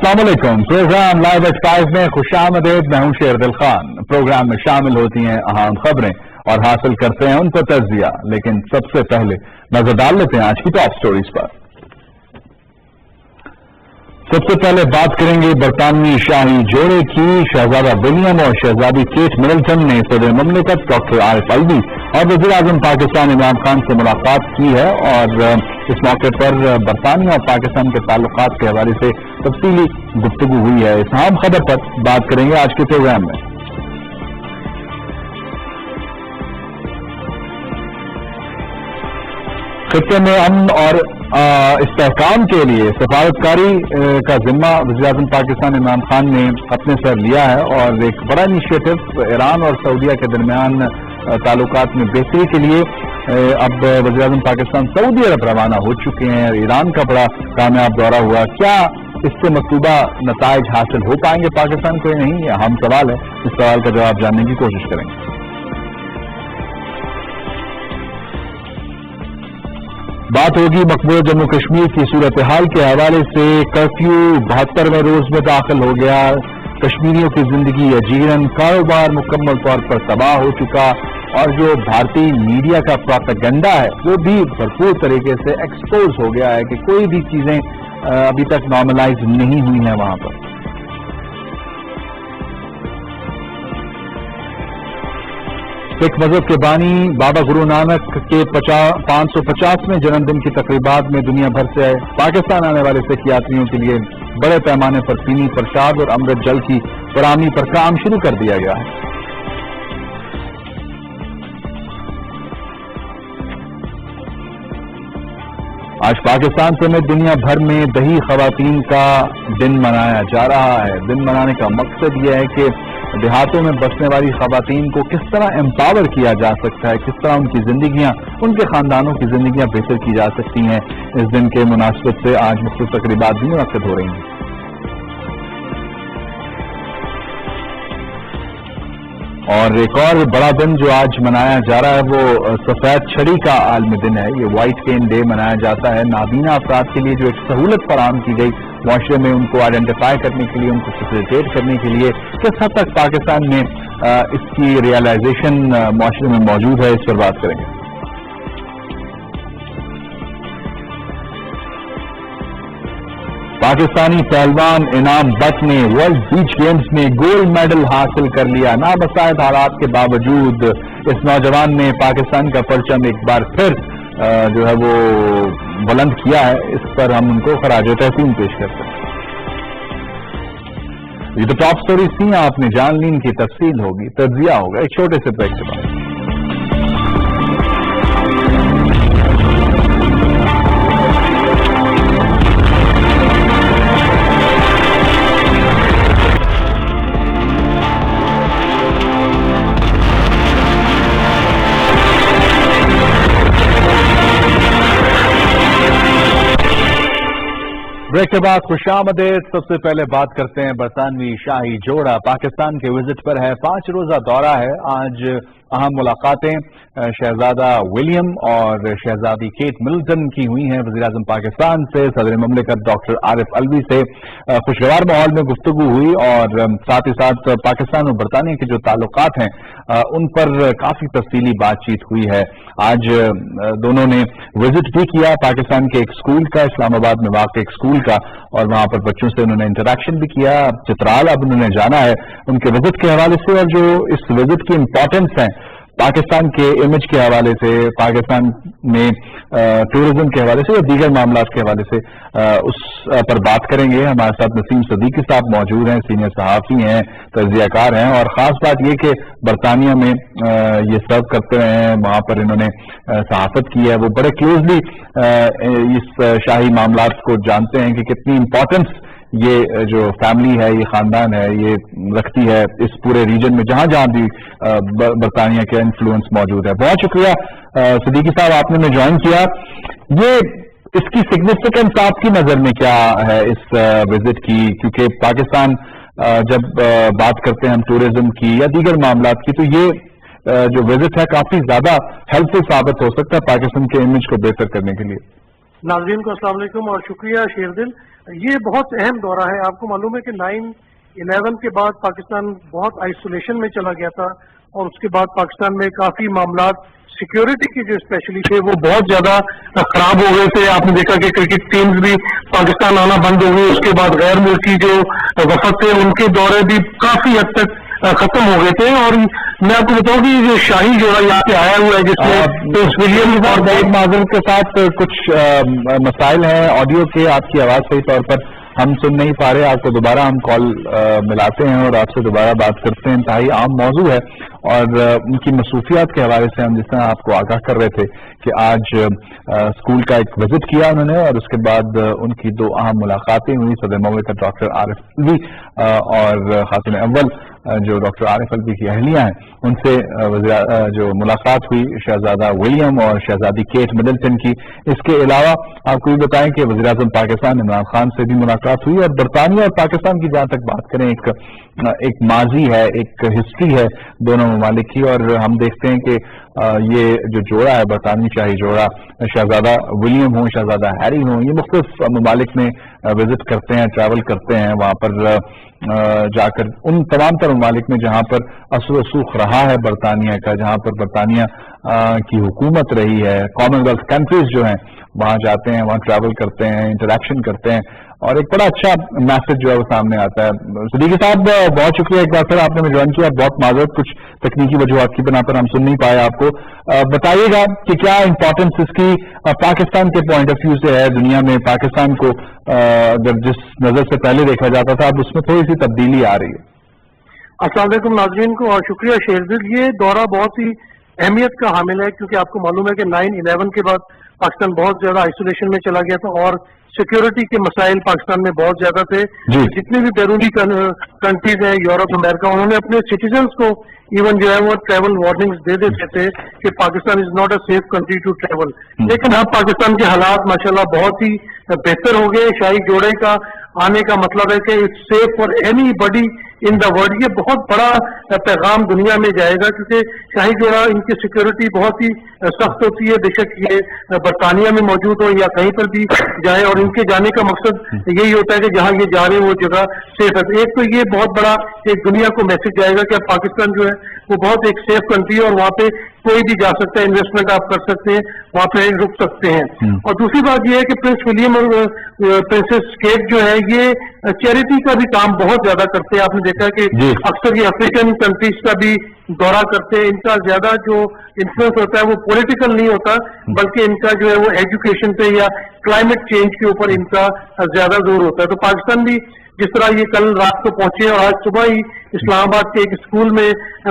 अस्सलाम वालेकुम। Programme live at 5 में खुशामदीद। मैं हूं शेरदिल खान। प्रोग्राम में शामिल होती हैं अहम खबरें और हासिल करते हैं उन पर तज्जिया, लेकिन सबसे पहले नजर डाल लेते हैं आज की टॉप स्टोरीज पर। सबसे पहले बात करेंगे बरतानवी शाही जोड़े की। शहजादा विलियम और शहजादी केट मिडलटन ने सदर मुमलिकत डॉक्टर आरिफ अलवी और वज़ीर आज़म पाकिस्तान इमरान खान से मुलाकात की है और इस मौके पर बरतानिया और पाकिस्तान के ताल्लुकात के हवाले से तफसीली गुफ्तगू हुई है। इस अहम खबर पर बात करेंगे आज के प्रोग्राम में। खित्ते में अमन और इस्तेहकाम के लिए सफारतकारी का जिम्मा वज़ीर-ए-आज़म पाकिस्तान इमरान खान ने अपने सर लिया है और एक बड़ा इनिशिएटिव ईरान और सऊदीया के दरमियान ताल्लुकात में बेहतरी के लिए अब वज़ीर-ए-आज़म पाकिस्तान सऊदी अरब रवाना हो चुके हैं। ईरान का बड़ा कामयाब दौरा हुआ। क्या इससे मतलूबा नताइज हासिल हो पाएंगे पाकिस्तान को या नहीं, यह अहम सवाल है। इस सवाल का जवाब जानने की कोशिश करेंगे। बात होगी मकबूल जम्मू कश्मीर की सूरत हाल के हवाले से। कर्फ्यू 72वें रोज में दाखिल हो गया। कश्मीरियों की जिंदगी अजीरन, कारोबार मुकम्मल तौर पर तबाह हो चुका और जो भारतीय मीडिया का प्रोपेगेंडा है वो भी भरपूर तरीके से एक्सपोज हो गया है कि कोई भी चीजें अभी तक नॉर्मलाइज नहीं हुई हैं वहां पर। सिख मजहब के बानी बाबा गुरु नानक के 550वें जन्मदिन की तकरीबात में दुनिया भर से पाकिस्तान आने वाले सिख यात्रियों के लिए बड़े पैमाने पर पीनी प्रसाद और अमृत जल की फराहमी पर काम शुरू कर दिया गया है। आज पाकिस्तान समेत दुनिया भर में दही खवातीन का दिन मनाया जा रहा है। दिन मनाने का मकसद यह है कि देहातों में बसने वाली खवातीन को किस तरह एम्पावर किया जा सकता है, किस तरह उनकी जिंदगियां, उनके खानदानों की जिंदगियां बेहतर की जा सकती हैं। इस दिन के मुनासिबत से आज मुख्तलिफ तकरीबात भी मुनक्किद हो रही हैं। और एक और बड़ा दिन जो आज मनाया जा रहा है वो सफेद छड़ी का आलमी दिन है। ये व्हाइट केन डे मनाया जाता है। नाबीना अफराद के लिए जो एक सहूलत फराहम की गई मुआशरे में, उनको आइडेंटिफाई करने के लिए, उनको फैसिलिटेट करने के लिए किस हद तक पाकिस्तान में इसकी रियलाइजेशन मुआशरे में मौजूद है, इस पर बात करेंगे। पाकिस्तानी पहलवान इनाम बट ने वर्ल्ड बीच गेम्स में गोल्ड मेडल हासिल कर लिया। नाबसायद हालात के बावजूद इस नौजवान ने पाकिस्तान का परचम एक बार फिर जो है वो बुलंद किया है। इस पर हम उनको खराज तहसीन पेश करते हैं। ये तो टॉप स्टोरीज थी, आपने जान ली, इनकी तफसील होगी, तज्जिया होगा एक छोटे से ब्रेक के बाद। ब्रेक के बाद खुशामदीद। सबसे पहले बात करते हैं बरतानवी शाही जोड़ा पाकिस्तान के विजिट पर है। 5 रोजा दौरा है। आज अहम मुलाकातें शहजादा विलियम और शहजादी केट मिडलटन की हुई हैं वज़ीर-ए-आज़म पाकिस्तान से। सदर मुमलिकत डॉक्टर आरिफ अलवी से खुशगवार माहौल में गुफ्तगू हुई और साथ ही साथ पाकिस्तान और बरतानिया के जो ताल्लुकात हैं उन पर काफी तफसीली बातचीत हुई है। आज दोनों ने विजिट भी किया पाकिस्तान के एक स्कूल का, इस्लामाबाद में वाक़ एक स्कूल का, और वहां पर बच्चों से उन्होंने इंटरेक्शन भी किया। चित्राल अब उन्होंने जाना है उनके विजिट के हवाले से, और जो इस विजिट की इंपॉर्टेंस है पाकिस्तान के इमेज के हवाले से, पाकिस्तान में टूरिज्म के हवाले से या दीगर मामला के हवाले से उस पर बात करेंगे। हमारे साथ नसीम सदीकी साहब मौजूद हैं, सीनियर सहाफ़ी हैं, तज्ज़ियाकार हैं, और ख़ास बात ये कि बरतानिया में ये सर्व करते रहे हैं, वहाँ पर इन्होंने सहाफ़त की है। वो बड़े क्लोजली इस शाही मामलात को जानते हैं कि कितनी इम्पोर्टेंस ये जो फैमिली है, ये खानदान है, ये रखती है इस पूरे रीजन में जहां जहां भी बरतानिया का इन्फ्लुएंस मौजूद है। बहुत शुक्रिया सदीकी साहब, आपने में ज्वाइन किया। ये इसकी सिग्निफिकेंस आपकी नजर में क्या है इस विजिट की? क्योंकि पाकिस्तान जब बात करते हैं हम टूरिज्म की या दीगर मामलात की, तो ये जो विजिट है काफी ज्यादा हेल्पफुल साबित हो सकता है पाकिस्तान के इमेज को बेहतर करने के लिए। ناظرین کو السلام علیکم اور شکریہ شیر دل. یہ بہت اہم دورہ ہے. آپ کو معلوم ہے کہ 9/11 کے بعد پاکستان بہت آئسولیشن میں چلا گیا تھا اور اس کے بعد پاکستان میں کافی معاملات سیکیورٹی کے جو اسپیشلی تھے وہ بہت زیادہ خراب ہو گئے تھے. آپ نے دیکھا کہ کرکٹ ٹیمز بھی پاکستان آنا بند ہو گئی. اس کے بعد غیر ملکی جو وفد تھے ان کے دورے بھی کافی حد تک ختم ہو گئے تھے. اور میں آپ کو بتاؤں کہ یہ شاہی جوڑا یہاں پہ آیا ہوا ہے جس میں پرنس ولیم اور بہت معذرت کے ساتھ کچھ مسائل ہیں آڈیو کے. آپ کی آواز صحیح طور پر ہم سن نہیں پا رہے. آپ کو دوبارہ ہم کال ملاتے ہیں اور آپ سے دوبارہ بات کرتے ہیں. انتہائی عام موضوع ہے اور ان کی مصروفیات کے حوالے سے ہم جس طرح آپ کو آگاہ کر رہے تھے کہ آج اسکول کا ایک وزٹ کیا انہوں نے اور اس کے بعد ان کی 2 اہم ملاقاتیں ہوئی. صدر مملکت ڈاکٹر عارف الوی اور خاتون اول جو ڈاکٹر عارف الوی کی اہلیہ ہیں ان سے جو ملاقات ہوئی شہزادہ ولیم اور شہزادی کیٹ مڈلٹن کی. اس کے علاوہ آپ کو یہ بتائیں کہ وزیر اعظم پاکستان عمران خان سے بھی ملاقات ہوئی. اور برطانیہ اور پاکستان کی جہاں تک بات کریں ایک ماضی ہے, ایک ہسٹری ہے دونوں ممالک کی. اور ہم دیکھتے ہیں کہ یہ جو جوڑا ہے برطانوی شاہی جوڑا, شہزادہ ولیم ہوں شہزادہ ہیری ہوں, یہ مختلف ممالک میں وزٹ کرتے ہیں, ٹریول کرتے ہیں. وہاں پر جا کر ان تمام تر ممالک میں جہاں پر اثر و رسوخ رہا ہے برطانیہ کا, جہاں پر برطانیہ کی حکومت رہی ہے, کامن ویلتھ کنٹریز جو ہیں وہاں جاتے ہیں, وہاں ٹریول کرتے ہیں, انٹریکشن کرتے ہیں اور ایک بڑا اچھا میسج جو ہے وہ سامنے آتا ہے. صدیقی صاحب بہت شکریہ ایک بار پھر آپ نے جوائن کیا. بہت معذرت کچھ تکنیکی وجوہات کی بنا پر ہم سن نہیں پائے آپ کو. بتائیے گا کہ کیا امپورٹنس اس کی پاکستان کے پوائنٹ آف ویو سے ہے دنیا میں. پاکستان کو اگر جس نظر سے پہلے دیکھا جاتا تھا اب اس میں تھوڑی سی تبدیلی آ رہی ہے. السلام علیکم ناظرین کو اور شکریہ شیردل. یہ دورہ بہت ہی اہمیت کا حامل ہے کیونکہ آپ کو معلوم ہے کہ 9/11 کے بعد پاکستان بہت زیادہ آئسولیشن میں چلا گیا تھا اور سیکیورٹی کے مسائل پاکستان میں بہت زیادہ تھے. جتنے بھی بیرونی کنٹریز ہیں یورپ امریکہ انہوں نے اپنے سٹیزنس کو ایون جو ہے وہ ٹریول وارننگز دے دیتے تھے کہ Pakistan is not a safe country to travel. لیکن اب پاکستان کے حالات ماشاءاللہ بہت ہی بہتر ہو گئے. شاہی جوڑے کا آنے کا مطلب ہے کہ it's safe for anybody in the world. یہ بہت بڑا پیغام دنیا میں جائے گا کیونکہ شاہی جوڑا ان کی سیکیورٹی بہت ہی سخت ہوتی ہے. بے شک یہ برطانیہ میں موجود ہو یا کہیں پر بھی جائے اور ان کے جانے کا مقصد یہی ہوتا ہے کہ جہاں یہ جا رہے ہیں وہ جگہ سیف ہے. ایک تو یہ بہت بڑا ایک دنیا کو میسج جائے گا کہ اب پاکستان جو ہے وہ بہت ایک سیف کنٹری ہے اور وہاں پہ کوئی بھی جا سکتا ہے, انویسٹمنٹ آپ کر سکتے ہیں, وہاں پہ رک سکتے ہیں. اور دوسری بات یہ ہے کہ پرنس ولیم اور پرنسس کیٹ جو ہے یہ چیریٹی کا بھی کام بہت زیادہ کرتے ہیں. آپ نے دیکھا کہ اکثر یہ افریقن کنٹریز کا بھی دورہ کرتے ہیں. ان کا زیادہ جو انفلوئنس ہوتا ہے وہ پولیٹیکل نہیں ہوتا بلکہ ان کا جو ہے وہ ایجوکیشن پہ یا کلائمیٹ چینج کے اوپر ان کا زیادہ زور ہوتا ہے. تو پاکستان بھی جس طرح یہ کل رات کو پہنچے اور آج صبح ہی اسلام آباد کے ایک اسکول میں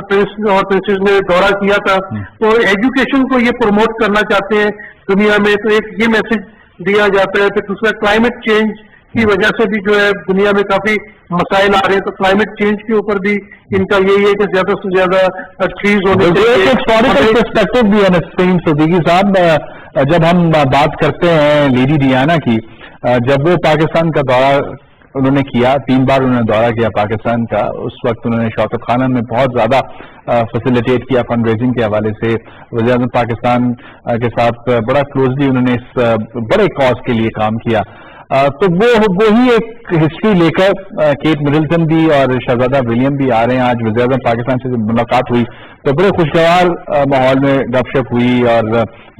پرنس اور پرنسز نے دورہ کیا تھا تو ایجوکیشن کو یہ پروموٹ کرنا چاہتے ہیں دنیا میں. تو ایک یہ میسج دیا جاتا ہے. پھر دوسرا کلائمیٹ چینج کی وجہ سے بھی جو ہے دنیا میں کافی مسائل آ رہے ہیں تو کلائمیٹ چینج کے اوپر بھی ان کا یہی ہے کہ زیادہ سے زیادہ ٹریز ہونے چاہیے. ہسٹوریکل پرسپیکٹو بھی ہے نسیم صدیقی صاحب. جب ہم بات کرتے ہیں لیڈی ڈیانا کی, جب وہ پاکستان کا دورہ انہوں نے کیا, 3 بار انہوں نے دورہ کیا پاکستان کا, اس وقت انہوں نے شوکت خانہ میں بہت زیادہ فیسیلیٹیٹ کیا فنڈ ریزنگ کے حوالے سے. وزیر اعظم پاکستان کے ساتھ بڑا کلوزلی انہوں نے اس بڑے کاز کے لیے کام کیا. تو وہی ایک ہسٹری لے کر کیٹ مڈلٹن بھی اور شہزادہ ولیم بھی آ رہے ہیں. آج وزیر اعظم پاکستان سے ملاقات ہوئی تو بڑے خوشگوار ماحول میں گپ شپ ہوئی اور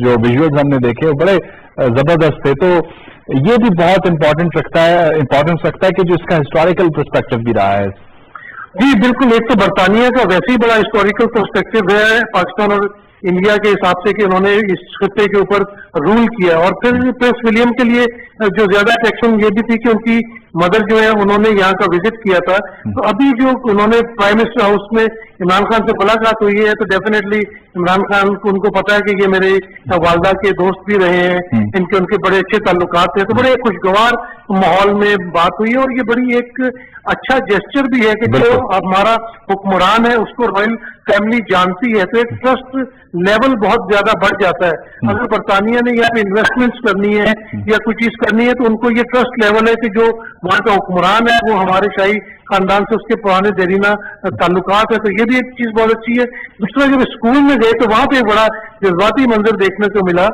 جو ویژولز ہم نے دیکھے وہ بڑے زبردست تھے. تو یہ بھی بہت امپورٹنس رکھتا ہے کہ جو اس کا ہسٹوریکل پرسپیکٹو بھی رہا ہے. جی بالکل. ایک تو برطانیہ کا ویسے ہی بڑا ہسٹوریکل پرسپیکٹو ہے پاکستان اور انڈیا کے حساب سے کہ انہوں نے اس خطے کے اوپر رول کیا. اور پھر پرنس ولیم کے لیے جو زیادہ اٹریکشن یہ بھی تھی کہ ان کی مدر جو ہے انہوں نے یہاں کا وزٹ کیا تھا. تو ابھی جو انہوں نے پرائم منسٹر ہاؤس میں عمران خان سے ملاقات ہوئی ہے تو ڈیفینیٹلی عمران خان کو ان کو پتا ہے کہ یہ میرے والدہ کے دوست بھی رہے ہیں, ان کے بڑے اچھے تعلقات ہیں. تو بڑے خوشگوار ماحول میں بات ہوئی اور یہ بڑی ایک اچھا جیسچر بھی ہے کہ جو ہمارا حکمران ہے اس کو رائل فیملی جانتی ہے تو ایک ٹرسٹ لیول بہت زیادہ بڑھ جاتا ہے. اگر برطانیہ نے یہاں پہ انویسٹمنٹس کرنی ہے یا کوئی چیز کرنی ہے تو ان کو یہ ٹرسٹ لیول ہے کہ جو وہاں کا حکمران ہے وہ ہمارے شاہی خاندان سے اس کے پرانے دیرینہ تعلقات ہے. تو یہ بھی ایک چیز بہت اچھی ہے. دوسرا جب اسکول میں گئے تو وہاں پہ بڑا जज्बाती मंजर देखने को मिला।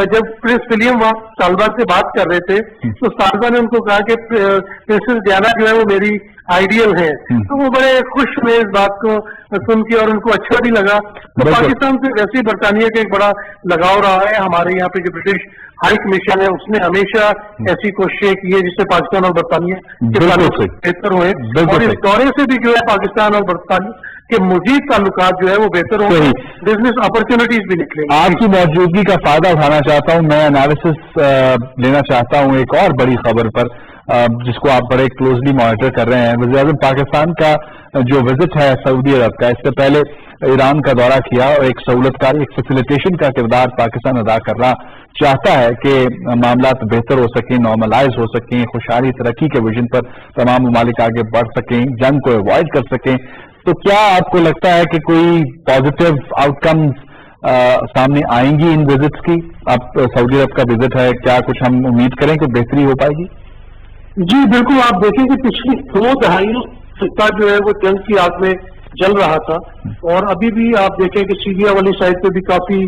जब प्रिंस विलियम वहाँ सालबा से बात कर रहे थे तो सालबा ने उनको कहा कि प्रिंसेस डायना जो है वो मेरी आइडियल है, तो वो बड़े खुश हुए इस बात को सुन के और उनको अच्छा भी लगा। तो पाकिस्तान से वैसे ही बरतानिया का एक बड़ा लगाव रहा है। हमारे यहाँ पे जो ब्रिटिश हाई कमीशन है उसने हमेशा ऐसी कोशिशें की है जिससे पाकिस्तान और बरतानिया के ताल्लुक बेहतर हुए, और इस दौरे से भी जो है पाकिस्तान और बरतानिया के मजीद ताल्लुकात जो है वो बेहतर होंगे, बिजनेस अपॉर्चुनिटीज भी निकलेंगी। आपकी मौजूदगी का फायदा उठाना चाहता हूं, मैं एनालिसिस लेना चाहता हूं एक और बड़ी खबर पर जिसको आप बड़े क्लोजली मॉनिटर कर रहे हैं। वज़ीर-ए-आज़म पाकिस्तान का जो विजिट है सऊदी अरब का, इससे पहले ईरान का दौरा किया और एक सहूलतकारी, एक फैसिलिटेशन का किरदार पाकिस्तान अदा करना चाहता है कि मामलात बेहतर हो सकें, नॉर्मलाइज हो सकें, खुशहाली तरक्की के विजन पर तमाम ममालिक आगे बढ़ सकें, जंग को अवॉइड कर सकें। तो क्या आपको लगता है कि कोई पॉजिटिव आउटकम्स सामने आएंगी इन विजिट्स की? अब सऊदी अरब का विजिट है, क्या कुछ हम उम्मीद करें कि बेहतरी हो पाएगी? जी बिल्कुल, आप देखें कि पिछली 2 दहाइयों खित्ता जो है वो जंग की आग में जल रहा था, और अभी भी आप देखें कि सीरिया वाली साइड पे भी काफी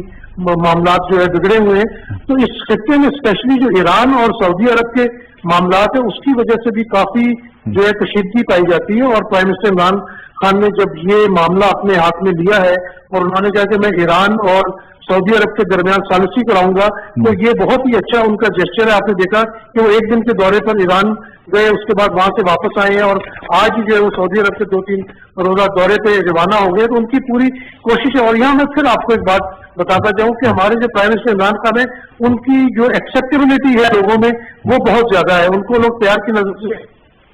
मामलात जो है बिगड़े हुए हैं। तो इस खित्ते में स्पेशली जो ईरान और सऊदी अरब के मामलात है उसकी वजह से भी काफी जो है कशीदगी पाई जाती है। और प्राइम मिनिस्टर इमरान खान ने जब ये मामला अपने हाथ में लिया है और उन्होंने कहा कि मैं ईरान और सऊदी अरब के दरमियान सालिसी कराऊंगा, तो ये बहुत ही अच्छा उनका जेस्चर है। आपने देखा कि वो एक दिन के दौरे पर ईरान गए, उसके बाद वहां से वापस आए हैं, और आज जो है वो सऊदी अरब के 2-3 रोजा दौरे पे रवाना हो गए। तो उनकी पूरी कोशिश है। और यहाँ मैं फिर आपको एक बात बताता जाऊं कि हमारे जो प्राइम मिनिस्टर इमरान खान है उनकी जो एक्सेप्टेबिलिटी है लोगों में वो बहुत ज्यादा है। उनको लोग प्यार की नजर से,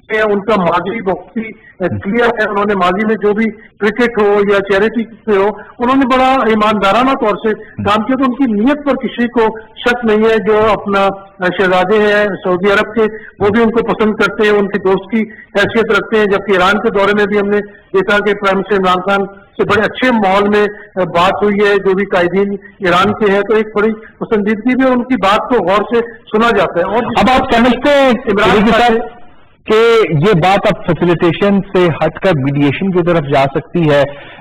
उनका माजी बहुत ही क्लियर है। उन्होंने माजी में जो भी क्रिकेट हो या चैरिटी पे हो, उन्होंने बड़ा ईमानदाराना तौर से काम किया। तो उनकी नीयत पर किसी को शक नहीं है। जो अपना शहजादे हैं सऊदी अरब के, वो भी उनको पसंद करते हैं, उनके दोस्त की हैसियत रखते हैं। जबकि ईरान के दौरे में भी हमने देखा कि प्राइम मिनिस्टर इमरान खान से बड़े अच्छे माहौल में बात हुई है। जो भी कायदीन ईरान के हैं तो एक बड़ी पसंदीदगी भी, उनकी बात को गौर से सुना जाता है। और अब आप समझते हैं इमरान खान कि ये बात अब फैसिलिटेशन से हटकर मीडिएशन की तरफ जा सकती है,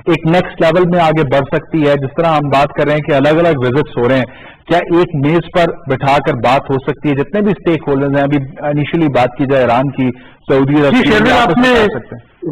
एक नेक्स्ट लेवल में आगे बढ़ सकती है? जिस तरह हम बात कर रहे हैं कि अलग अलग विजिट्स हो रहे हैं, क्या एक मेज पर बिठाकर बात हो सकती है? जितने भी स्टेक होल्डर्स हैं, अभी इनिशियली बात की जाए ईरान की, सऊदी अरब की, आपने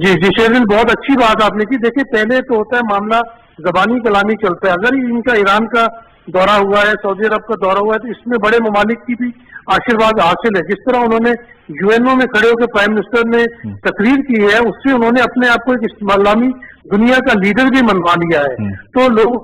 जी शेरविल बहुत अच्छी बात आपने की। देखिए पहले तो होता है मामला जबानी कलामी चलता है। अगर इनका ईरान का दौरा हुआ है, सऊदी अरब का दौरा हुआ है, तो इसमें बड़े ममालिक की भी आशीर्वाद हासिल है। जिस तरह उन्होंने यूएनओ में खड़े होकर प्राइम मिनिस्टर ने तकरीर की है, उससे उन्होंने अपने आप को एक इस्लामी दुनिया का लीडर भी मनवा लिया है। तो लोग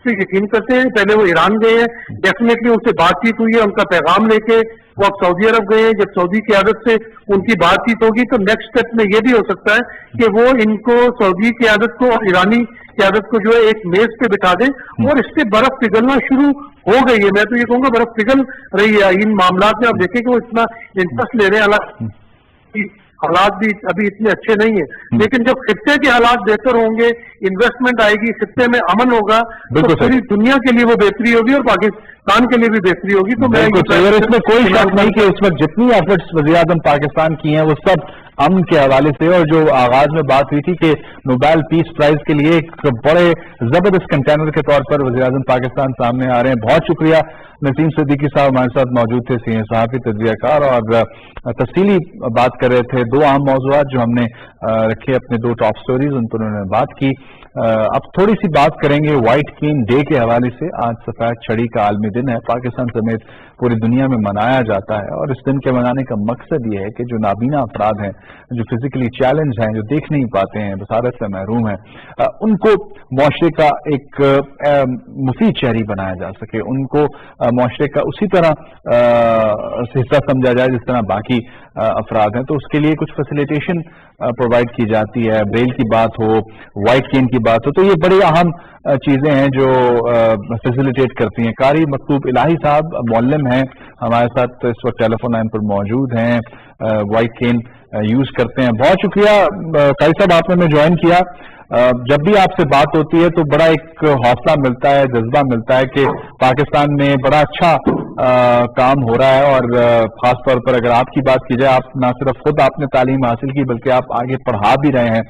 से यकीन करते हैं। पहले वो ईरान गए हैं, डेफिनेटली उनसे बातचीत हुई है, उनका पैगाम लेके वो अब सऊदी अरब गए हैं। जब सऊदी क़यादत से उनकी बातचीत होगी तो नेक्स्ट स्टेप में ये भी हो सकता है कि वो इनको सऊदी क़यादत को और ईरानी क़यादत को जो है एक मेज पे बिठा दें। और इससे बर्फ पिघलना शुरू हो गई है। मैं तो ये कहूँगा बर्फ पिघल रही है इन मामलात में। आप देखें कि वो इतना इंटरेस्ट ले रहे हैं। हालात भी अभी इतने अच्छे नहीं है, लेकिन जब खित्ते के हालात बेहतर होंगे, इन्वेस्टमेंट आएगी, खित्ते में अमन होगा, तो पूरी दुनिया के लिए वो बेहतरी होगी और पाकिस्तान के लिए भी बेहतरी होगी। तो मैं इसमें कोई शक नहीं कि इस वक्त जितनी एफर्ट्स वज़ीर-ए-आज़म पाकिस्तान की हैं वो सब अमन के हवाले से। और जो आगाज में बात हुई थी कि नोबेल पीस प्राइज के लिए एक बड़े जबरदस्त कंटेनर के तौर पर वज़ीर-ए-आज़म पाकिस्तान सामने आ रहे हैं। बहुत शुक्रिया। नसीम सिद्दीकी साहब हमारे साथ मौजूद थे, सीनियर सहाफ़ी तजज़ियाकार, और तफसीली बात कर रहे थे। 2 अहम मौज़ूआत जो हमने रखे, अपने 2 टॉप स्टोरीज, उन पर उन्होंने बात की। अब थोड़ी सी बात करेंगे व्हाइट केन डे के हवाले से। आज सफेद छड़ी का आलमी दिन है, पाकिस्तान समेत पूरी दुनिया में मनाया जाता है। और इस दिन के मनाने का मकसद ये है कि जो नाबीना अफराद हैं, जो फिजिकली चैलेंज हैं, जो देख नहीं पाते हैं, बसारत से महरूम हैं, उनको मुआशरे का एक मुफीद शहरी बनाया जा सके, उनको मुआशरे का उसी तरह हिस्सा समझा जाए जिस तरह बाकी अफराद हैं। तो उसके लिए कुछ फैसिलिटेशन प्रोवाइड की जाती है। ब्रेल की बात हो, व्हाइट केन की बात हो, तो ये बड़ी अहम चीजें हैं जो फैसिलिटेट करती हैं। कारी मकतूब इलाही साहब मुअल्लिम हैं, हमारे साथ इस वक्त टेलीफोन लाइन पर मौजूद हैं, व्हाइट केन यूज करते हैं। बहुत शुक्रिया कारी साहब, आपने हमें ज्वाइन किया। जब भी आपसे बात होती है तो बड़ा एक हौसला मिलता है, जज्बा मिलता है कि पाकिस्तान में बड़ा अच्छा काम हो रहा है। और खास तौर पर अगर आपकी बात की जाए, आप ना सिर्फ खुद आपने तालीम हासिल की बल्कि आप आगे पढ़ा भी रहे हैं।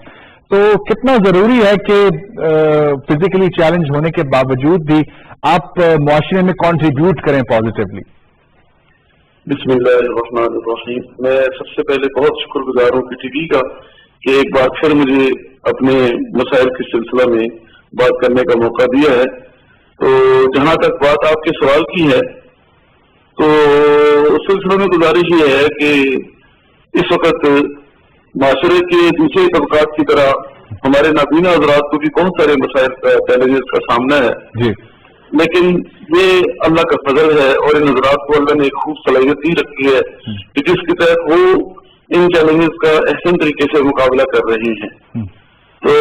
تو کتنا ضروری ہے کہ فزیکلی چیلنج ہونے کے باوجود بھی آپ معاشرے میں کنٹریبیوٹ کریں پازیٹیولی؟ بسم اللہ الرحمن الرحیم. میں سب سے پہلے بہت شکر گزار ہوں پی ٹی وی کا کہ ایک بار پھر مجھے اپنے مسائل کے سلسلہ میں بات کرنے کا موقع دیا ہے. تو جہاں تک بات آپ کے سوال کی ہے تو اس سلسلے میں گزارش یہ ہے کہ اس وقت معاشرے کے دوسرے طبقات کی طرح ہمارے نابینا حضرات کو بھی بہت سارے مسائل چیلنجز کا سامنا ہے جی، لیکن یہ اللہ کا فضل ہے اور ان حضرات کو اللہ نے ایک خوب صلاحیت دی رکھی ہے کہ جس کے تحت وہ ان چیلنجز کا احسن طریقے سے مقابلہ کر رہے ہیں. تو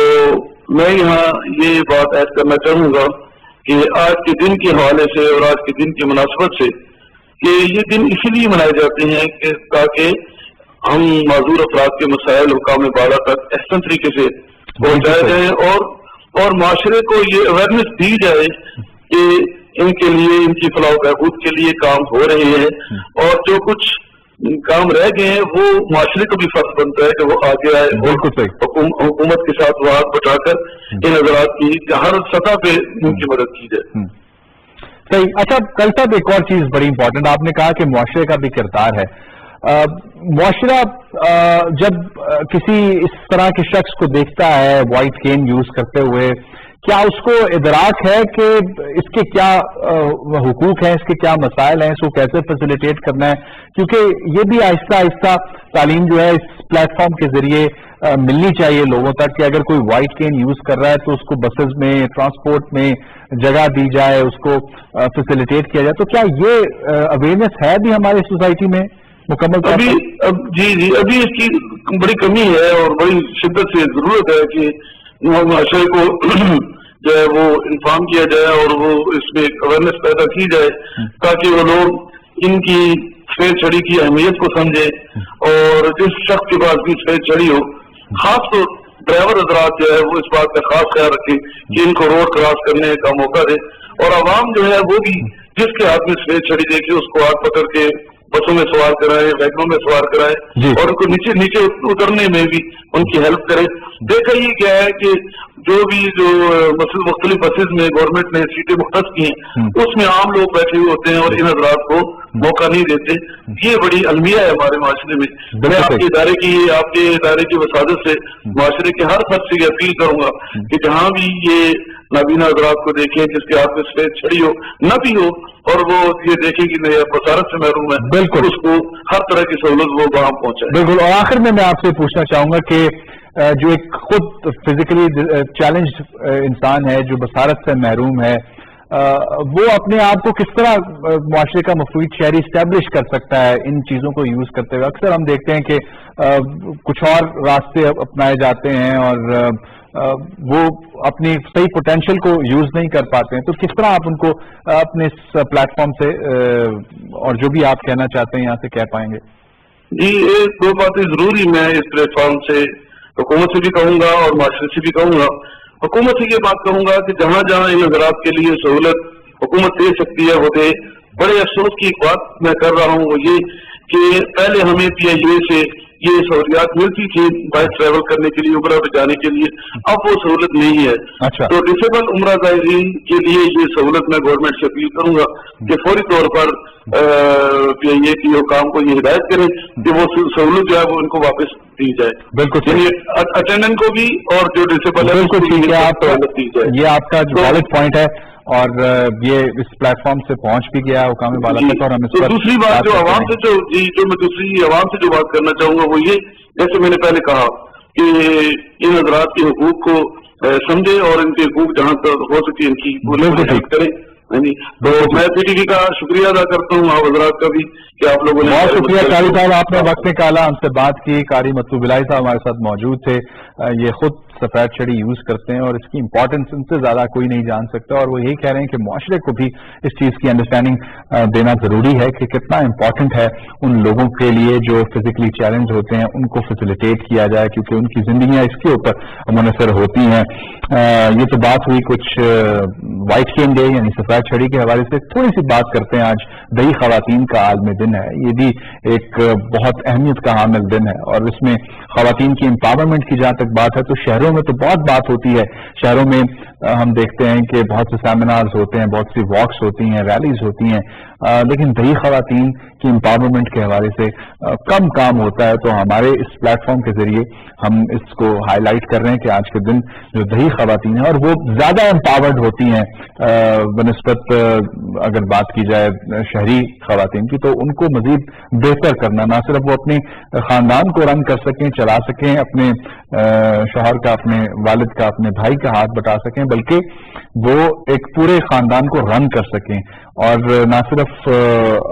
میں یہاں یہ بات ایڈ کرنا چاہوں گا کہ آج کے دن کے حوالے سے اور آج کے دن کی مناسبت سے کہ یہ دن اسی لیے منائے جاتے ہیں کہ تاکہ ہم معذور افراد کے مسائل حکام بالا تک احسن طریقے سے پہنچائے جائیں اور معاشرے کو یہ اویئرنیس دی جائے کہ ان کے لیے ان کی فلاح و بہبود کے لیے کام ہو رہے ہیں اور جو کچھ کام رہ گئے ہیں وہ معاشرے کو بھی فرض بنتا ہے کہ وہ آگے آئے. بالکل صحیح. حکومت کے ساتھ وہ ہاتھ بٹا کر ان حضرات کی ہر سطح پہ ان کی مدد کی جائے. صحیح. اچھا کل صاحب ایک اور چیز بڑی امپورٹنٹ آپ نے کہا کہ معاشرے کا بھی کردار ہے. معاشرہ جب کسی اس طرح کے شخص کو دیکھتا ہے وائٹ کین یوز کرتے ہوئے، کیا اس کو ادراک ہے کہ اس کے کیا حقوق ہیں، اس کے کیا مسائل ہیں، اس کو کیسے فیسیلیٹیٹ کرنا ہے؟ کیونکہ یہ بھی آہستہ آہستہ تعلیم جو ہے اس پلیٹ فارم کے ذریعے ملنی چاہیے لوگوں تک کہ اگر کوئی وائٹ کین یوز کر رہا ہے تو اس کو بسز میں، ٹرانسپورٹ میں جگہ دی جائے، اس کو فیسیلیٹیٹ کیا جائے. تو کیا یہ اویئرنیس ہے بھی ہماری سوسائٹی میں مکمل طور پر؟ جی ابھی اس کی بڑی کمی ہے اور بڑی شدت سے ضرورت ہے کہ معاشرے کو جو ہے وہ انفارم کیا جائے اور وہ اس میں ایک اویئرنیس پیدا کی جائے تاکہ وہ لوگ ان کی سفید چھڑی کی اہمیت کو سمجھیں اور جس شخص کے پاس بھی سفید چھڑی ہو، خاص طور ڈرائیور حضرات جو ہے وہ اس بات کا خاص خیال رکھیں کہ ان کو روڈ کراس کرنے کا موقع دے اور عوام جو ہے وہ بھی جس کے ہاتھ میں سفید چھڑی دیکھے اس کو ہاتھ پکڑ کے بسوں میں سوار کرائے، ویگنوں میں سوار کرائے اور ان کو نیچے اترنے میں بھی ان کی ہیلپ کرے. دیکھا یہ کیا ہے کہ جو مختلف بسز میں گورنمنٹ نے سیٹیں مختص کی ہیں اس میں عام لوگ بیٹھے ہوئے ہوتے ہیں اور ان حضرات کو موقع نہیں دیتے. یہ بڑی المیہ ہے ہمارے معاشرے میں. میں آپ کے ادارے کی وسادت سے معاشرے کے ہر فرد سے یہ اپیل کروں گا کہ جہاں بھی یہ نابینا حضرات کو دیکھیں جس کے ہاتھ میں سفید چھڑی ہو نہ بھی ہو اور وہ یہ دیکھیں کہ بصارت سے محروم ہے، بالکل اس کو ہر طرح کی سہولت وہ وہاں پہنچائے. بالکل. اور آخر میں آپ سے پوچھنا چاہوں گا کہ جو ایک خود فزیکلی چیلنج انسان ہے جو بصارت سے محروم ہے، وہ اپنے آپ کو کس طرح معاشرے کا مفید شہری اسٹیبلش کر سکتا ہے ان چیزوں کو یوز کرتے ہوئے؟ اکثر ہم دیکھتے ہیں کہ کچھ اور راستے اپنائے جاتے ہیں اور وہ اپنی صحیح پوٹینشیل کو یوز نہیں کر پاتے ہیں. تو کس طرح آپ ان کو اپنے اس پلیٹ فارم سے اور جو بھی آپ کہنا چاہتے ہیں یہاں سے کہہ پائیں گے؟ جی ایک دو باتیں ضروری میں اس پلیٹ فارم سے حکومت سے بھی کہوں گا اور معاشرے سے بھی کہوں گا. حکومت سے یہ بات کہوں گا کہ جہاں جہاں ان حضرات کے لیے سہولت حکومت دے سکتی ہے وہ دے. بڑے افسوس کی ایک بات میں کر رہا ہوں وہ یہ کہ پہلے ہمیں پی آئی اے سے یہ سہولیات ملتی تھی بائی ٹریول کرنے کے لیے، عمرہ پہ جانے کے لیے، اب وہ سہولت نہیں ہے. تو ڈسیبل عمرہ زائرین کے لیے یہ سہولت میں گورنمنٹ سے اپیل کروں گا کہ فوری طور پر پی آئی اے کی حکام کو یہ ہدایت کریں کہ وہ سہولت جو ہے وہ ان کو واپس دی جائے. بالکل. یعنی اٹینڈنٹ کو بھی اور جو ڈسیبل ہے سہولت دی جائے. یہ آپ کا جو ویلڈ پوائنٹ ہے اور یہ اس پلیٹ فارم سے پہنچ بھی گیا حکام بالا تک. اور ہم اس پر دوسری بات جو عوام سے جو میں دوسری عوام سے جو بات کرنا چاہوں گا وہ یہ، جیسے میں نے پہلے کہا کہ ان حضرات کے حقوق کو سمجھے اور ان کے حقوق جہاں تک ہو سکے ان کی پوری ہیلپ کریں. تو میں پی ٹی وی کا شکریہ ادا کرتا ہوں آپ حضرات کا بھی کہ آپ لوگوں نے. بہت شکریہ قاری صاحب، آپ نے وقت نکالا ہم سے بات کی. قاری مطلوب الہی صاحب ہمارے ساتھ موجود تھے. یہ خود سفید چھڑی یوز کرتے ہیں اور اس کی امپورٹنس ان سے زیادہ کوئی نہیں جان سکتا، اور وہ یہی کہہ رہے ہیں کہ معاشرے کو بھی اس چیز کی انڈرسٹینڈنگ دینا ضروری ہے کہ کتنا امپورٹنٹ ہے ان لوگوں کے لیے جو فزیکلی چیلنج ہوتے ہیں ان کو فیسیلیٹیٹ کیا جائے کیونکہ ان کی زندگیاں اس کے اوپر منحصر ہوتی ہیں. یہ تو بات ہوئی کچھ وائٹ کین ڈے یعنی سفید چھڑی کے حوالے سے. تھوڑی سی بات کرتے ہیں. آج دیہی خواتین کا عالمی دن ہے. یہ بھی ایک بہت اہمیت کا حامل دن ہے اور اس میں خواتین کی امپاورمنٹ کی جہاں تک بات ہے تو شہروں شہروں میں تو بہت بات ہوتی ہے، شہروں میں ہم دیکھتے ہیں کہ بہت سے سیمینارز ہوتے ہیں، بہت سی واکس ہوتی ہیں، ریلیز ہوتی ہیں، لیکن دیہی خواتین کی امپاورمنٹ کے حوالے سے کم کام ہوتا ہے. تو ہمارے اس پلیٹ فارم کے ذریعے ہم اس کو ہائی لائٹ کر رہے ہیں کہ آج کے دن جو دیہی خواتین ہیں اور وہ زیادہ امپاورڈ ہوتی ہیں بنسبت اگر بات کی جائے شہری خواتین کی، تو ان کو مزید بہتر کرنا، نہ صرف وہ اپنے خاندان کو رن کر سکیں، چلا سکیں، اپنے شوہر کا، اپنے والد کا، اپنے بھائی کا ہاتھ بٹا سکیں، بلکہ وہ ایک پورے خاندان کو رن کر سکیں اور نہ صرف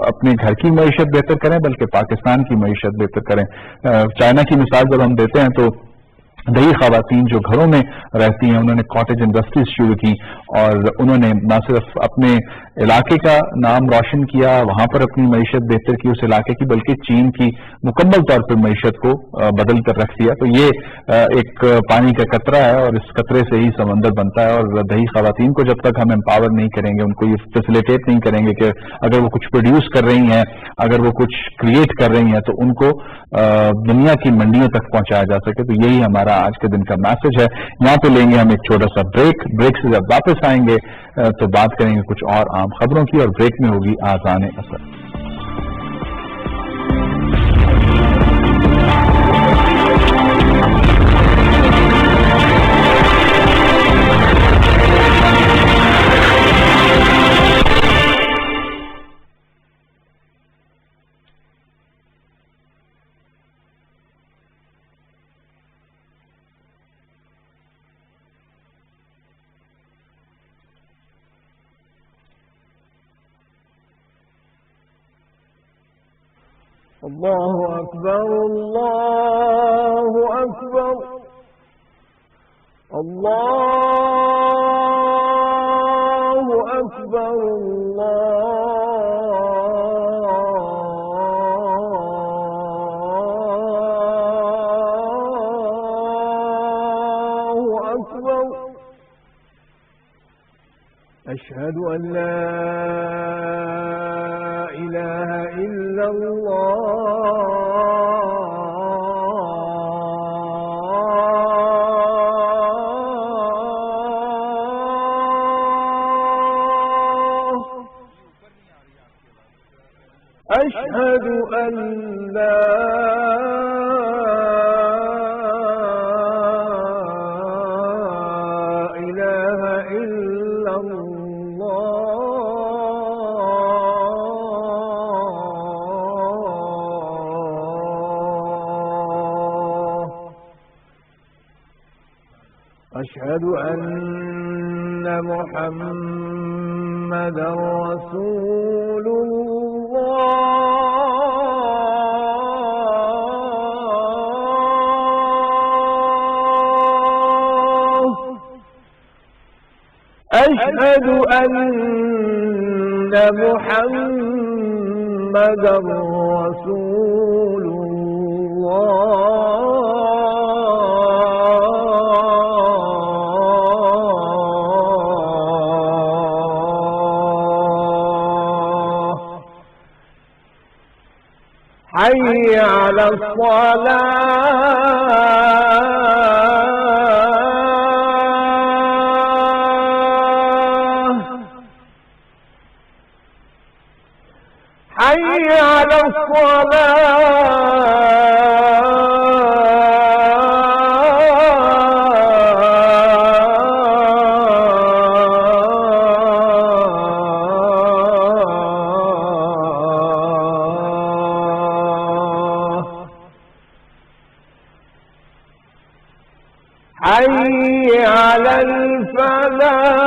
اپنے گھر کی معیشت بہتر کریں بلکہ پاکستان کی معیشت بہتر کریں. چائنا کی مثال جب ہم دیتے ہیں تو دیہی خواتین جو گھروں میں رہتی ہیں انہوں نے کاٹیج انڈسٹریز شروع کی اور انہوں نے نہ صرف اپنے علاقے کا نام روشن کیا، وہاں پر اپنی معیشت بہتر کی اس علاقے کی، بلکہ چین کی مکمل طور پر معیشت کو بدل کر رکھ دیا. تو یہ ایک پانی کا قطرہ ہے اور اس قطرے سے ہی سمندر بنتا ہے. اور دیہی خواتین کو جب تک ہم امپاور نہیں کریں گے، ان کو یہ فیسیلیٹیٹ نہیں کریں گے کہ اگر وہ کچھ پروڈیوس کر رہی ہیں، اگر وہ کچھ کریٹ کر رہی ہیں تو ان کو دنیا کی منڈیوں تک پہنچایا جا سکے. تو یہی ہمارا آج کے دن کا میسج ہے. یہاں پہ لیں گے ہم ایک چھوٹا سا بریک سے جب واپس آئیں گے تو بات کریں گے کچھ اور عام خبروں کی، اور بریک میں ہوگی آذان عصر. اللہ اکبر اللہ اکبر اللہ اکبر اللہ اکبر اشہد ان لا الہ الا اللہ أشهد أن لا إله إلا الله أشهد أن محمدا رسول أشهد أن محمدا رسول الله حي على الصلاة حي على الصلاة حي على الفلاح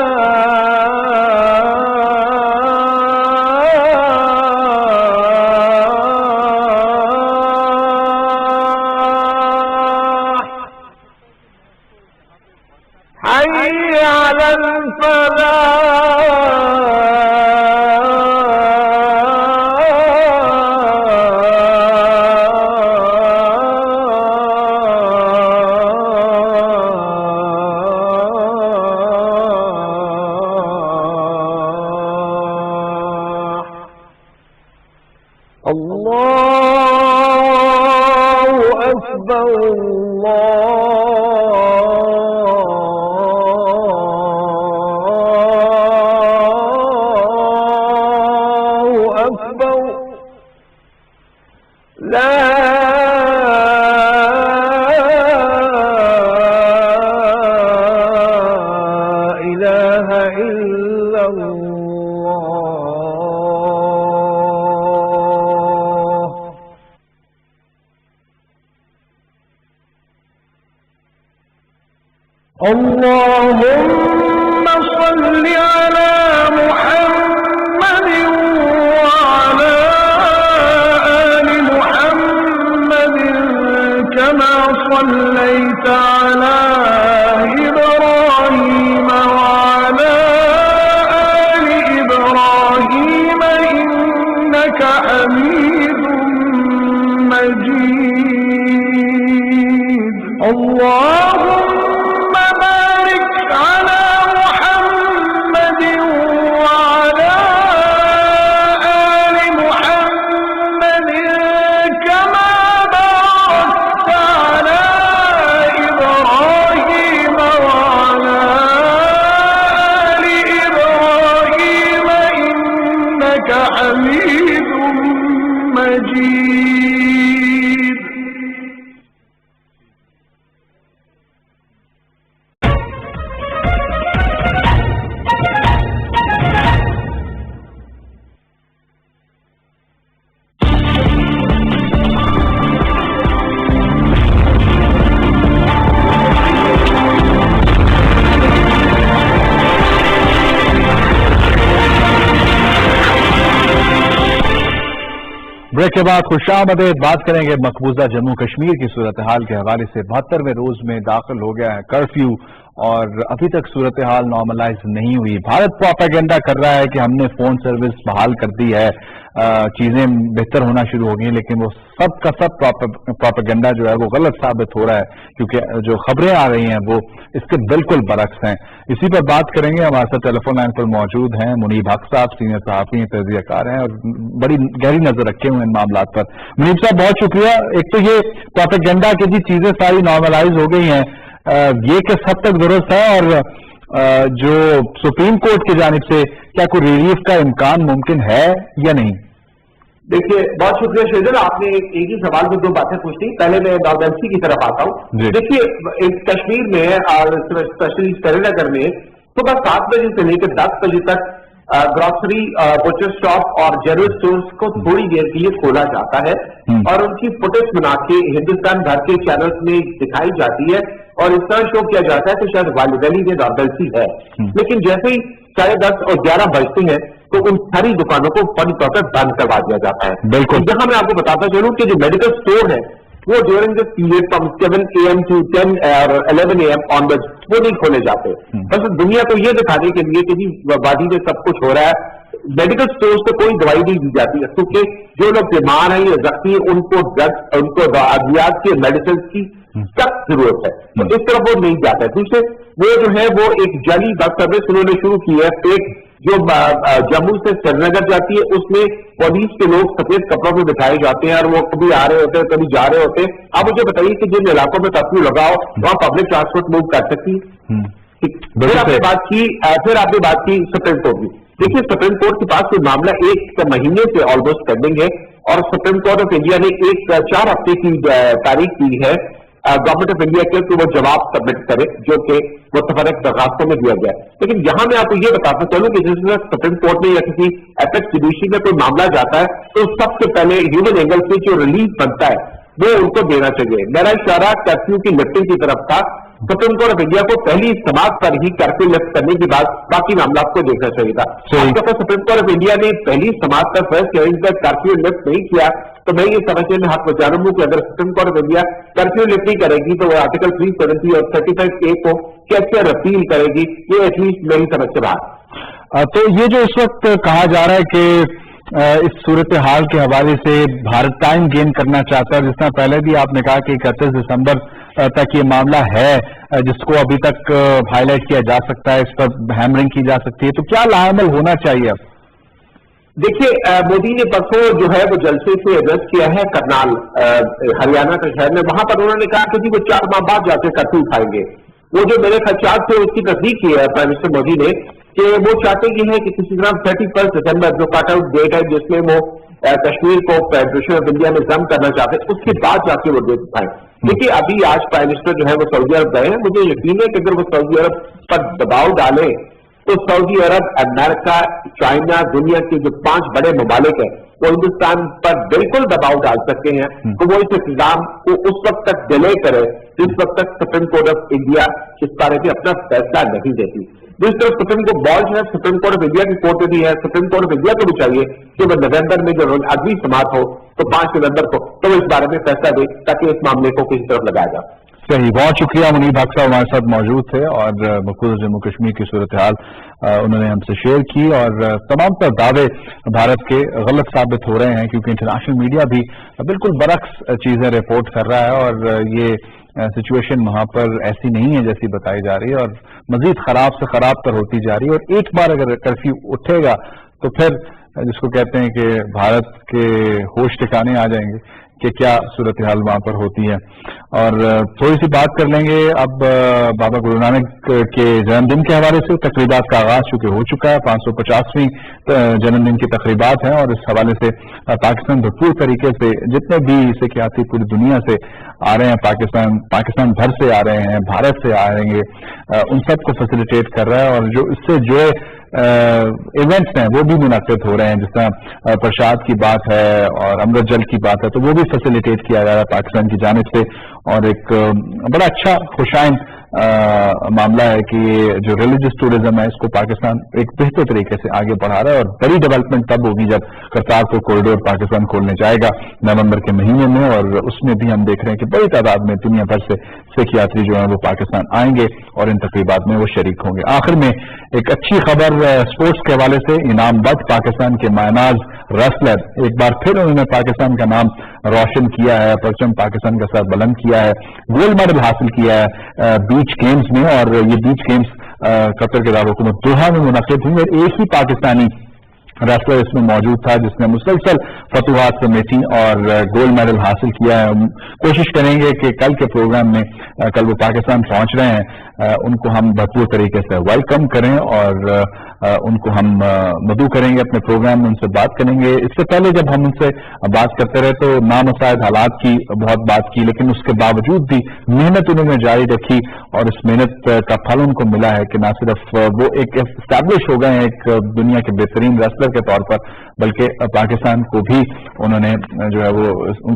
حي على الفلاح الله أكبر الله إلا الله اللهم صل على محمد وعلى آل محمد كما صليت على إبراهيم وعلى آل إبراهيم إنك حميد مجيد اللهم بارك على محمد وعلى آل محمد كما باركت على إبراهيم وعلى آل إبراهيم إنك حميد مجيد ब्रेक के बाद खुशामदीद बात करेंगे मकबूजा जम्मू कश्मीर की सूरत हाल के हवाले से। 72वें रोज में दाखिल हो गया है कर्फ्यू और अभी तक सूरत हाल नॉर्मलाइज नहीं हुई। भारत प्रोपेगेंडा कर रहा है कि हमने फोन सर्विस बहाल कर दी है, चीजें बेहतर होना शुरू हो गई, लेकिन वो सब का सब प्रोपेगेंडा जो है वो गलत साबित हो रहा है, क्योंकि जो खबरें आ रही हैं वो इसके बिल्कुल बरक्स हैं। इसी पर बात करेंगे। हमारे साथ टेलीफोन लाइन पर मौजूद हैं मुनीब हक साहब, सीनियर सहाफी तजज़ियाकार हैं और बड़ी गहरी नजर रखे हुए इन मामला पर। मुनीब साहब बहुत शुक्रिया। एक तो ये प्रोपेगेंडा की जी चीजें सारी नॉर्मलाइज हो गई हैं, ये किस हद तक दुरुस्त है, और जो सुप्रीम कोर्ट की जानिब से क्या कोई रिलीफ का इम्कान मुमकिन है या नहीं? देखिए, बहुत शुक्रिया शेजर, आपने एक ही सवाल में दो बातें पूछ ली। पहले मैं नॉर्मल्सी की तरफ आता हूँ। देखिए, कश्मीर में स्पेशली श्रीनगर में सुबह 7 बजे से लेकर 10 बजे तक ग्रॉसरी, बुचर शॉप और जनरल स्टोर्स को थोड़ी देर के लिए खोला जाता है और उनकी फुटेज बना के हिंदुस्तान भर के चैनल्स में दिखाई जाती है और इस तरह शो किया जाता है कि शायद वाली में नॉर्मल्सी है। लेकिन जैसे ही 10:30 और 11 बजते हैं तो उन सारी दुकानों को फौरी तौर पर बंद करवा दिया जाता है। बिल्कुल। जहां मैं आपको बताता चलूं कि जो मेडिकल स्टोर है वो during this period from 7 AM to 10 और 11 AM ऑनवर्ड्स वो नहीं खोले जाते। बस दुनिया को ये दिखाने के लिए कि जी वादी में सब कुछ हो रहा है। मेडिकल स्टोर्स पे कोई दवाई नहीं दी जाती है, क्योंकि जो लोग बीमार हैं या जख्मी उनको ड्रग्स, उनको अद्वियात के मेडिसिन की सख्त जरूरत है, तो इस तरफ वो नहीं जाता है। दूसरे वो जो है वो एक जाली बस सर्विस उन्होंने शुरू की है, एक जो जम्मू से श्रीनगर जाती है उसमें पुलिस के लोग सफेद कपड़ों में बिठाए जाते हैं और वो कभी आ रहे होते हैं कभी जा रहे होते हैं। आप मुझे बताइए कि जिन इलाकों में कर्फ्यू लगाओ वहां पब्लिक ट्रांसपोर्ट मूव कर सकती है? फिर आपने बात की सुप्रीम कोर्ट की। देखिए, सुप्रीम कोर्ट के पास कोई मामला 1 महीने से ऑलमोस्ट पेंडिंग है और सुप्रीम कोर्ट ऑफ इंडिया ने 4 हफ्ते की तारीख दी है गवर्नमेंट ऑफ इंडिया के कि वो जवाब सबमिट करे, जो कि मुतफरक दरखास्तों में दिया गया है। लेकिन यहां मैं आपको ये बताता चलूं कि जिस सुप्रीम कोर्ट में या किसी एपेक्स जुडिशरी में कोई मामला जाता है तो सबसे पहले ह्यूमन एंगल से जो रिलीफ बनता है वो उनको देना चाहिए। मेरा इशारा कर्फ्यू की लिफ्टिंग की तरफ था। सुप्रीम कोर्ट ऑफ इंडिया को पहली समाज पर ही कर्फ्यू लिफ्ट करने के बाद बाकी मामला को देखना चाहिए था। सुप्रीम कोर्ट ऑफ इंडिया ने पहली समाज पर फर्स्ट हियरिंग पर कर्फ्यू लिफ्ट नहीं किया, तो मैं ये समझने में हाथ बचा रहा हूं कि अगर supreme court of India curfew lift नहीं करेगी तो वो आर्टिकल 370 और 35A को कैसे अपील करेगी, ये एटलीस्ट मेरी समझ से बाहर। तो ये जो इस वक्त कहा जा रहा है कि इस सूरत हाल के हवाले से भारत टाइम गेन करना चाहता है, जिस तरह पहले भी आपने कहा कि 31 दिसंबर तक ये मामला है जिसको अभी तक हाईलाइट किया जा सकता है, इस पर हैमरिंग की जा सकती है, तो क्या लाअमल होना चाहिए अब? देखिए, मोदी ने परसों जो है वो जलसे से एड्रेस किया है करनाल हरियाणा के शहर में। वहां पर उन्होंने कहा कि जी वो 4 माह बाद जाके कर्फ्यू उठाएंगे। वो जो मेरे खर्चात थे उसकी तस्दीक की है प्राइम मिनिस्टर मोदी ने कि वो चाहते ये है कि किसी तरह 31 दिसंबर जो कट आउट डेट है जिसमें वो कश्मीर को फेडरेशन ऑफ इंडिया में जम करना चाहते हैं, उसके बाद जाके वो डेट उठाएं। देखिए, अभी आज प्राइम मिनिस्टर जो है वो सऊदी अरब गए हैं। मुझे यकीन है कि अगर वो सऊदी अरब पर दबाव डालें तो सऊदी अरब, अमेरिका, चाइना, दुनिया के जो 5 बड़े ममालिक हैं वो हिंदुस्तान पर बिल्कुल दबाव डाल सकते हैं तो वो इस इंतजाम को उस वक्त तक डिले करे जिस वक्त तक सुप्रीम कोर्ट ऑफ इंडिया इस बारे में अपना फैसला नहीं देती। जिस तरह सुप्रीम कोर्ट बॉल जो है सुप्रीम कोर्ट ऑफ इंडिया की कोर्ट में भी है, सुप्रीम कोर्ट ऑफ इंडिया को भी चाहिए कि वो नवंबर में जो अगली समात हो तो 5 नवंबर को तो इस बारे में फैसला दे ताकि इस मामले को किसी तरफ लगाया जाए। सही, बहुत शुक्रिया। मुनीब हक साहब हमारे साथ मौजूद थे और मखसूस जम्मू कश्मीर की सूरत हाल उन्होंने हमसे शेयर की और तमाम तर दावे भारत के गलत साबित हो रहे हैं क्योंकि इंटरनेशनल मीडिया भी बिल्कुल बरक्स चीजें रिपोर्ट कर रहा है और ये सिचुएशन वहां पर ऐसी नहीं है जैसी बताई जा रही है और मजीद खराब से खराब तर होती जा रही है। और एक बार अगर कर्फ्यू उठेगा तो फिर जिसको कहते हैं कि भारत के होश ठिकाने आ जाएंगे कि क्या सूरत हाल वहां पर होती है। और थोड़ी सी बात कर लेंगे अब बाबा गुरु नानक के जन्मदिन के हवाले से। तकरीबात का आगाज चूंकि हो चुका है, 550वीं जन्मदिन की तकरीबात हैं और इस हवाले से पाकिस्तान भरपूर तरीके से जितने भी सियासी पूरी दुनिया से आ रहे हैं, पाकिस्तान भर से आ रहे हैं, भारत से आ रहे हैं, उन सबको फैसिलिटेट कर रहा है और जो इससे जो इवेंट्स हैं वो भी मुनाकिद हो रहे हैं। जिस तरह प्रसाद की बात है और अमृत जल की बात है तो वो भी फैसिलिटेट किया जा रहा है पाकिस्तान की जानिब से और एक बड़ा अच्छा खुशाइन मामला है कि जो रिलीजियस टूरिज्म है इसको पाकिस्तान एक बेहतर तरीके से आगे बढ़ा रहा है और बड़ी डेवलपमेंट तब होगी जब करतारपुर कॉरिडोर पाकिस्तान खोलने जाएगा नवंबर के महीने में और उसमें भी हम देख रहे हैं कि बड़ी तादाद में दुनिया भर से सिख यात्री जो है वो पाकिस्तान आएंगे और इन तकरीबात में वो शरीक होंगे। आखिर में एक अच्छी खबर स्पोर्ट्स के हवाले से, इनाम बख्श पाकिस्तान के मायनाज रेसलर एक बार फिर उन्होंने पाकिस्तान का नाम रोशन किया है, परचम पाकिस्तान का सर बुलंद किया है, गोल्ड मेडल हासिल किया है बीच गेम्स में और ये बीच गेम्स कतर के दारकूमत दोहा में मुनक़िद हुई और एक ही पाकिस्तानी रेसलर इसमें मौजूद था जिसने मुसलसल फतुहात समेटी और गोल्ड मेडल हासिल किया है। कोशिश करेंगे कि कल के प्रोग्राम में कल वो पाकिस्तान पहुंच रहे हैं उनको हम भरपूर तरीके से वेलकम करें और उनको हम मदू करेंगे अपने प्रोग्राम में, उनसे बात करेंगे। इससे पहले जब हम उनसे बात करते रहे तो नामुसाइद हालात की बहुत बात की लेकिन उसके बावजूद भी मेहनत उन्होंने जारी रखी और इस मेहनत का फल उनको मिला है कि न सिर्फ वो एक एस्टैब्लिश हो गए हैं एक दुनिया के बेहतरीन रेसलर के तौर पर बल्कि पाकिस्तान को भी उन्होंने जो है वो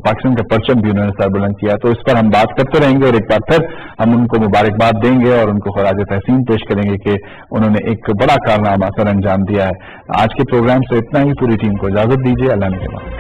पाकिस्तान का परचम भी उन्होंने सर बुलंद किया। तो इस पर हम बात करते रहेंगे और एक बार फिर हम उनको मुबारकबाद देंगे और उनको खराज तहसीन पेश करेंगे कि उन्होंने एक बड़ा कारनामा सर अंजाम दिया है। आज के प्रोग्राम से इतना ही, पूरी टीम को इजाजत दीजिए। अल्लाह ने